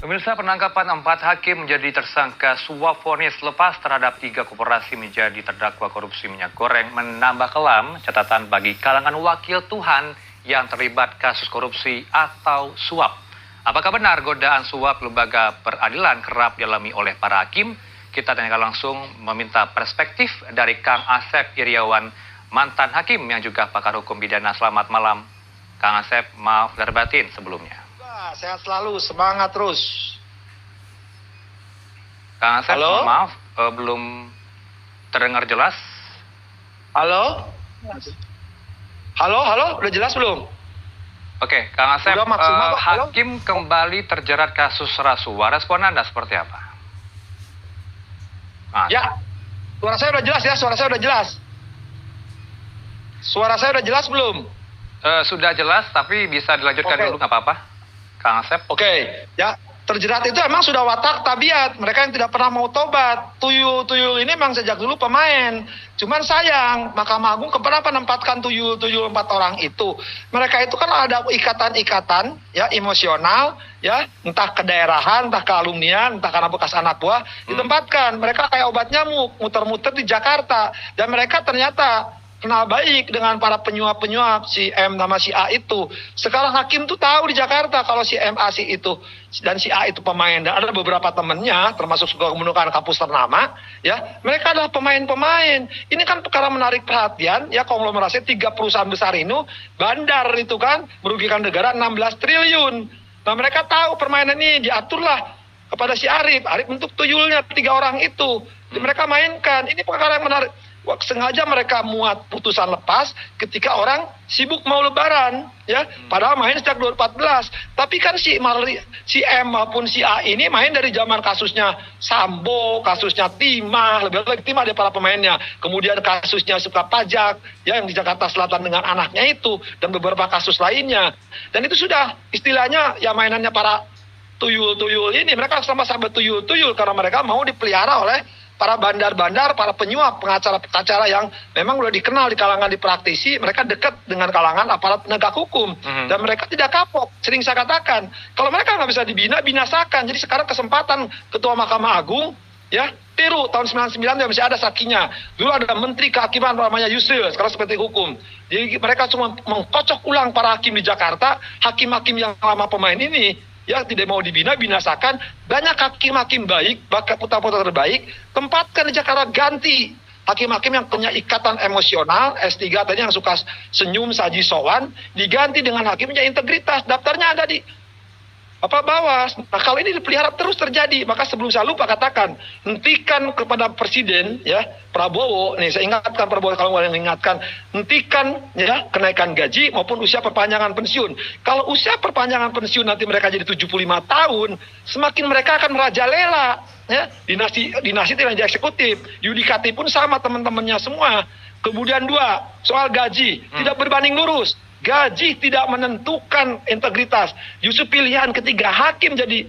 Pemirsa, penangkapan 4 hakim menjadi tersangka suap vonis lepas terhadap 3 koperasi menjadi terdakwa korupsi minyak goreng menambah kelam catatan bagi kalangan wakil Tuhan yang terlibat kasus korupsi atau suap. Apakah benar godaan suap lembaga peradilan kerap dialami oleh para hakim? Kita tanyakan langsung meminta perspektif dari Kang Asep Iriawan, mantan hakim yang juga pakar hukum pidana. Selamat malam, Kang Asep. Maaf lahir batin sebelumnya. Sehat selalu, semangat terus. Kang Asep, halo? Maaf, belum terdengar jelas. Halo? Halo, udah jelas belum? Oke, Kang Asep, hakim kembali terjerat kasus rasuah. Respon Anda seperti apa? Ya, suara saya udah jelas ya, suara saya udah jelas. Suara saya udah jelas belum? Sudah jelas, tapi bisa dilanjutkan dulu, nggak apa-apa, Kang Asep. Oke, ya. Terjerat itu emang sudah watak tabiat mereka yang tidak pernah mau tobat. Tuyul-tuyul ini memang sejak dulu pemain. Cuman sayang, Mahkamah Agung kenapa menempatkan tuyul-tuyul 4 orang itu? Mereka itu kan ada ikatan-ikatan ya emosional ya, entah kedaerahan, entah kealumnian, entah karena bekas anak buah ditempatkan. Mereka kayak obat nyamuk, muter-muter di Jakarta, dan mereka ternyata kenal baik dengan para penyuap-penyuap si M nama si A itu. Sekarang hakim tuh tahu di Jakarta kalau si M, A, si itu dan si A itu pemain, dan ada beberapa temennya termasuk juga kemudian kampus ternama ya, mereka adalah pemain-pemain. Ini kan perkara menarik perhatian ya, konglomerasi 3 perusahaan besar ini, bandar itu kan merugikan negara 16 triliun. Nah mereka tahu permainan ini diaturlah kepada si Arif untuk tuyulnya 3 orang itu. Mereka mainkan, ini perkara yang menarik. Sengaja mereka muat putusan lepas ketika orang sibuk mau lebaran ya, padahal main sejak 2014. Tapi kan si M maupun si A ini main dari zaman kasusnya Sambo, kasusnya Timah, lebih lagi Timah dari para pemainnya, kemudian kasusnya suka pajak ya yang di Jakarta Selatan dengan anaknya itu, dan beberapa kasus lainnya. Dan itu sudah istilahnya ya mainannya para tuyul-tuyul ini. Mereka sama-sama tuyul-tuyul karena mereka mau dipelihara oleh para bandar-bandar, para penyuap, pengacara-pengacara yang memang udah dikenal di kalangan di praktisi. Mereka dekat dengan kalangan aparat penegak hukum. Dan mereka tidak kapok. Sering saya katakan, kalau mereka nggak bisa dibina, binasakan. Jadi sekarang kesempatan Ketua Mahkamah Agung, ya, tiru tahun 99 yang masih ada saksinya. Dulu ada Menteri Kehakiman namanya Yusril, sekarang seperti hukum. Jadi mereka cuma mengkocok ulang para hakim di Jakarta, hakim-hakim yang lama pemain ini, ya tidak mau dibina, binasakan. Banyak hakim-hakim baik, bahkan putra-putra terbaik, tempatkan di Jakarta, ganti hakim-hakim yang punya ikatan emosional, S3 tadi yang suka senyum, saji sowan, diganti dengan hakim yang integritas. Daftarnya ada di Bawas. Nah kalau ini dipelihara terus terjadi, maka sebelum saya lupa katakan, hentikan kepada Presiden ya Prabowo, nih saya ingatkan Prabowo kalau mau ingatkan, hentikan ya kenaikan gaji maupun usia perpanjangan pensiun. Kalau usia perpanjangan pensiun nanti mereka jadi 75 tahun, semakin mereka akan merajalela ya, dinasti tidak di eksekutif, yudikatif pun sama teman-temannya semua. Kemudian 2, soal gaji tidak berbanding lurus. Gaji tidak menentukan integritas. Justru pilihan ketiga hakim jadi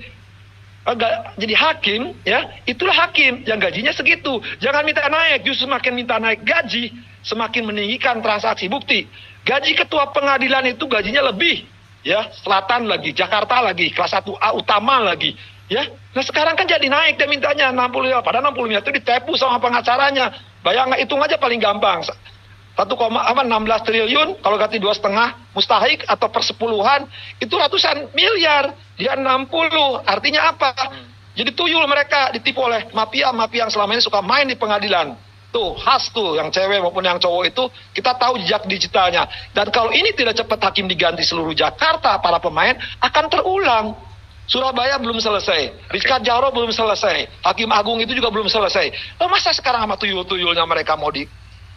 hakim, ya itulah hakim yang gajinya segitu. Jangan minta naik, justru semakin minta naik gaji, semakin meninggikan transaksi bukti. Gaji ketua pengadilan itu gajinya lebih, ya selatan lagi, Jakarta lagi, kelas 1A utama lagi, ya. Nah sekarang kan jadi naik dia mintanya 65, padahal 65 itu ditepu sama pengacaranya. Bayang, hitung aja paling gampang. 1,16 triliun kalau ganti 2,5 mustahik atau persepuluhan itu ratusan miliar, dia 60, artinya apa? Jadi tuyul mereka ditipu oleh mafia-mafia yang selama ini suka main di pengadilan. Tuh khas tuh yang cewek maupun yang cowok itu, kita tahu jejak digitalnya. Dan kalau ini tidak cepat hakim diganti seluruh Jakarta, para pemain akan terulang. Surabaya belum selesai, Rizka Jaro belum selesai, Hakim Agung itu juga belum selesai. Masa sekarang sama tuyul-tuyulnya mereka mau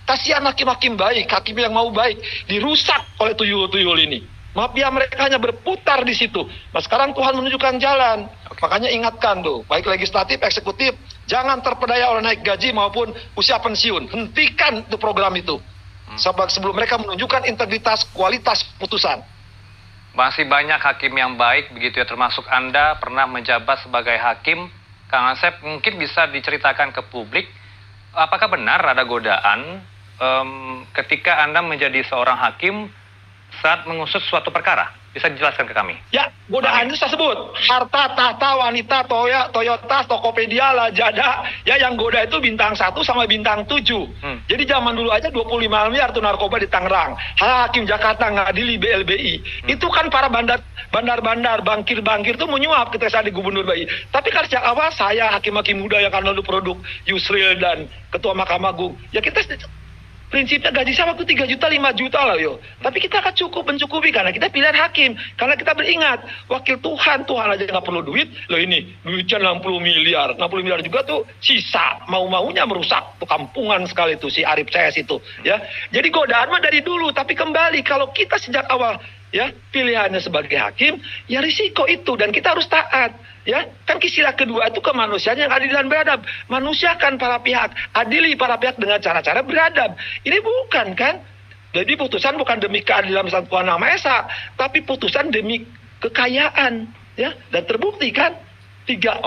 kasihan hakim-hakim baik, hakim yang mau baik, dirusak oleh tuyul-tuyul ini. Mafia mereka hanya berputar di situ. Nah sekarang Tuhan menunjukkan jalan. Makanya ingatkan tuh, baik legislatif, eksekutif, jangan terpedaya oleh naik gaji maupun usia pensiun. Hentikan itu program itu. Sebelum mereka menunjukkan integritas, kualitas putusan. Masih banyak hakim yang baik, begitu ya, termasuk Anda pernah menjabat sebagai hakim. Kang Asep, mungkin bisa diceritakan ke publik, apakah benar ada godaan ketika Anda menjadi seorang hakim saat mengusut suatu perkara, Bisa dijelaskan ke kami? Ya, godaan itu saya sebut. Harta, tahta, wanita, Toyota, Tokopedia, Lazada. Ya, yang goda itu bintang 1 sama bintang 7. Jadi zaman dulu aja 25 miliar tuh narkoba di Tangerang. Hakim Jakarta ngadili BLBI. Itu kan para bandar-bandar, bankir-bankir tuh menyuap ketika saya di Gubernur BI. Tapi kan sejak awal saya, hakim-hakim muda yang kan lalu produk Yusril dan Ketua Mahkamah Agung. Ya kita prinsipnya gaji saya waktu 3 juta, 5 juta lah yo. Tapi kita akan mencukupi karena kita pilihan hakim. Karena kita beringat, wakil Tuhan aja nggak perlu duit. Loh ini, duitnya 60 miliar. 60 miliar juga tuh sisa. Mau-maunya merusak. Tuh kampungan sekali tuh si Arif CS itu. Ya. Jadi godaan mah dari dulu. Tapi kembali, kalau kita sejak awal ya pilihannya sebagai hakim, ya risiko itu. Dan kita harus taat. Ya, kan istilah kedua itu kemanusiaan yang adil dan beradab. Manusiakan para pihak, adili para pihak dengan cara-cara beradab. Ini bukan kan? Jadi putusan bukan demi keadilan sang Tuhan Nama Esa, tapi putusan demi kekayaan, ya. Dan terbukti kan? 3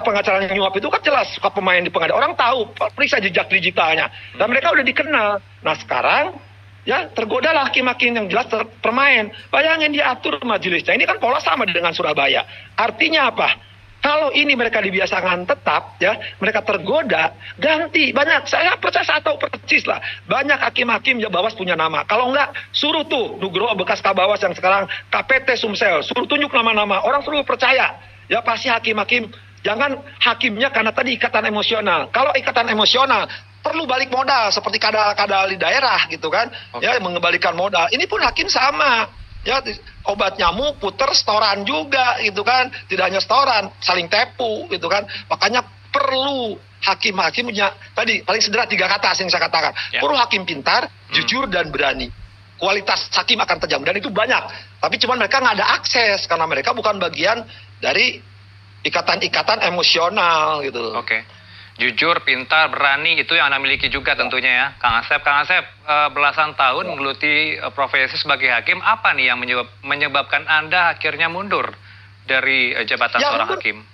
pengacara yang nyuap itu kan jelas suka pemain di pengadilan. Orang tahu, periksa jejak digitalnya. Dan mereka udah dikenal. Nah, sekarang ya tergodalah hakim-hakim yang jelas permain. Bayangin diatur majelisnya. Ini kan pola sama dengan Surabaya. Artinya apa? Kalau ini mereka dibiasakan tetap, ya mereka tergoda, ganti. Banyak, saya percaya saya tahu persis lah. Banyak hakim-hakim yang Bawas punya nama. Kalau enggak, suruh tuh Nugroho bekas Kabawas yang sekarang KPT Sumsel. Suruh tunjuk nama-nama. Orang suruh percaya. Ya pasti hakim-hakim. Jangan hakimnya karena tadi ikatan emosional. Kalau ikatan emosional, perlu balik modal seperti kadal-kadal di daerah gitu kan. Ya mengembalikan modal. Ini pun hakim sama. Ya obat nyamuk puter setoran juga gitu kan. Tidak hanya setoran, saling tepu gitu kan. Makanya perlu hakim-hakimnya tadi paling sederhana 3 kata yang saya katakan. Ya. Perlu hakim pintar, jujur dan berani. Kualitas hakim akan terjamin dan itu banyak. Tapi cuman mereka nggak ada akses karena mereka bukan bagian dari ikatan-ikatan emosional gitu. Oke. Jujur, pintar, berani itu yang Anda miliki juga tentunya ya. Kang Asep, belasan tahun menggeluti profesi sebagai hakim, apa nih yang menyebabkan Anda akhirnya mundur dari jabatan seorang hakim?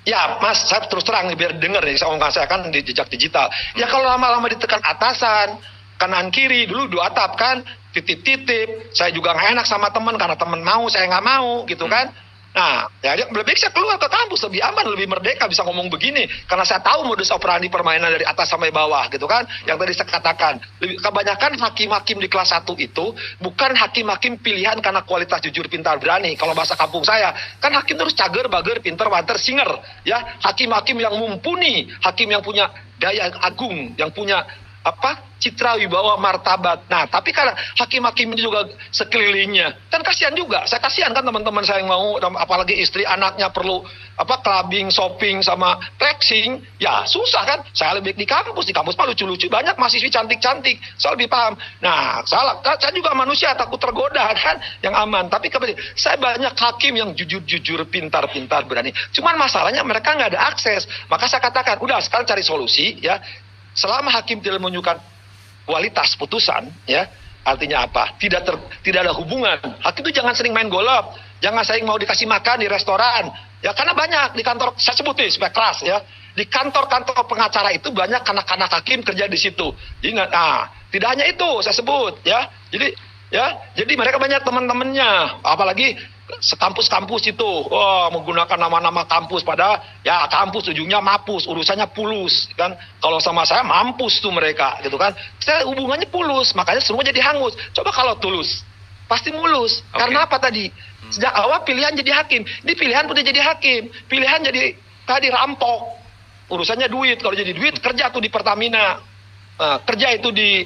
Ya Mas, saya terus terang biar dengar nih, saya kan di jejak digital. Ya kalau lama-lama ditekan atasan, kanan kiri, dulu 2 atap kan, titip-titip, saya juga nggak enak sama teman, karena teman mau, saya nggak mau gitu kan. Nah, ya lebih baik saya keluar ke kampus, lebih aman, lebih merdeka bisa ngomong begini. Karena saya tahu modus operandi permainan dari atas sampai bawah gitu kan. Yang tadi saya katakan, kebanyakan hakim-hakim di kelas 1 itu bukan hakim-hakim pilihan karena kualitas jujur, pintar, berani. Kalau bahasa kampung saya, kan hakim terus cager, bager, pinter, wanter, singer. Ya, hakim-hakim yang mumpuni, hakim yang punya daya agung, yang punya citra wibawa martabat. Nah, tapi kalau hakim-hakim ini juga sekelilingnya, kan kasihan juga. Saya kasihan kan teman-teman saya yang mau, apalagi istri anaknya perlu clubbing, shopping sama flexing, ya susah kan. Saya lebih di kampus mah lucu-lucu, banyak mahasiswi cantik-cantik, saya lebih paham. Nah, saya juga manusia takut tergoda kan, yang aman. Tapi saya banyak hakim yang jujur-jujur, pintar-pintar, berani. Cuman masalahnya mereka nggak ada akses. Maka saya katakan, udah sekarang cari solusi ya. Selama hakim tidak menunjukkan kualitas putusan, ya artinya apa? Tidak ada hubungan. Hakim itu jangan sering main golf, jangan sering mau dikasih makan di restoran. Ya karena banyak di kantor, saya sebut nih supaya keras ya. Di kantor-kantor pengacara itu banyak anak-anak hakim kerja di situ. Jadi tidak hanya itu saya sebut ya. Jadi mereka banyak teman-temannya, apalagi sekampus-kampus itu, menggunakan nama-nama kampus, pada ya kampus ujungnya mapus, urusannya pulus kan. Kalau sama saya mampus tuh mereka gitu kan. Saya hubungannya pulus, makanya semua jadi hangus. Coba kalau tulus, pasti mulus. Karena apa tadi? Sejak awal pilihan jadi hakim. Ini pilihan udah jadi hakim, pilihan jadi tadi rampok. Urusannya duit. Kalau jadi duit kerja tuh di Pertamina, kerja itu di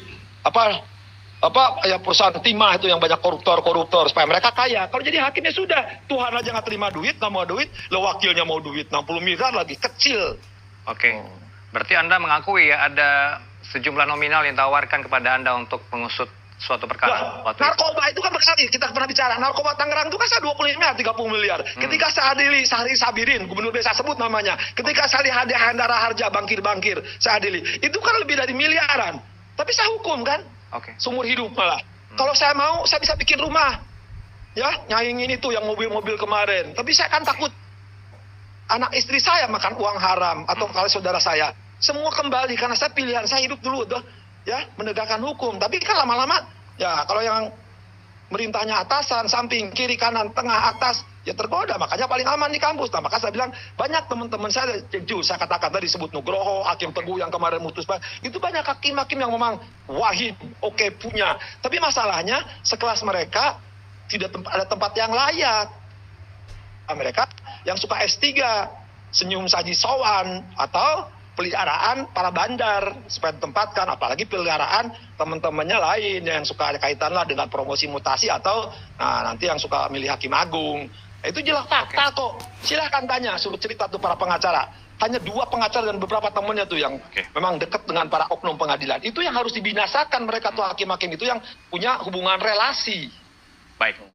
perusahaan timah itu yang banyak koruptor supaya mereka kaya. Kalau jadi hakimnya sudah, Tuhan aja nggak terima duit, nggak mau duit, lo wakilnya mau duit 60 miliar lagi, kecil. Oke. Berarti Anda mengakui ya ada sejumlah nominal yang ditawarkan kepada Anda untuk mengusut suatu perkara. Narkoba itu kan berkali kita pernah bicara, narkoba Tangerang itu kan saya 25 miliar, 30 miliar. Ketika saya adili Sahri Sabirin, gubernur desa sebut namanya. Ketika saya adili Handara Harja, bankir-bankir, saya adili. Itu kan lebih dari miliaran. Tapi saya hukum kan. Seumur hidup malah. Kalau saya mau, saya bisa bikin rumah. Ya, nyaingin itu yang mobil-mobil kemarin. Tapi saya kan takut anak istri saya makan uang haram atau kalau saudara saya. Semua kembali karena saya pilihan saya hidup dulu tuh, ya, menegakkan hukum. Tapi kan lama-lama ya kalau yang merintahnya atasan, samping, kiri, kanan, tengah, atas, ya tergoda. Makanya paling aman di kampus. Nah, maka saya bilang, banyak teman-teman saya, jujur, saya katakan tadi disebut Nugroho, Hakim Teguh yang kemarin mutus, itu banyak hakim-hakim yang memang wahid, oke, punya. Tapi masalahnya, sekelas mereka, tidak ada tempat yang layak. Mereka yang suka S3, senyum saji sowan, atau peliharaan para bandar supaya ditempatkan, apalagi peliharaan teman-temannya lain yang suka ada kaitan lah dengan promosi mutasi atau nanti yang suka milih hakim agung. Nah, itu jelas fakta kok. Silahkan tanya, suruh cerita tuh para pengacara. Hanya 2 pengacara dan beberapa temannya tuh yang memang dekat dengan para oknum pengadilan. Itu yang harus dibinasakan mereka tuh hakim-hakim itu yang punya hubungan relasi. Baik.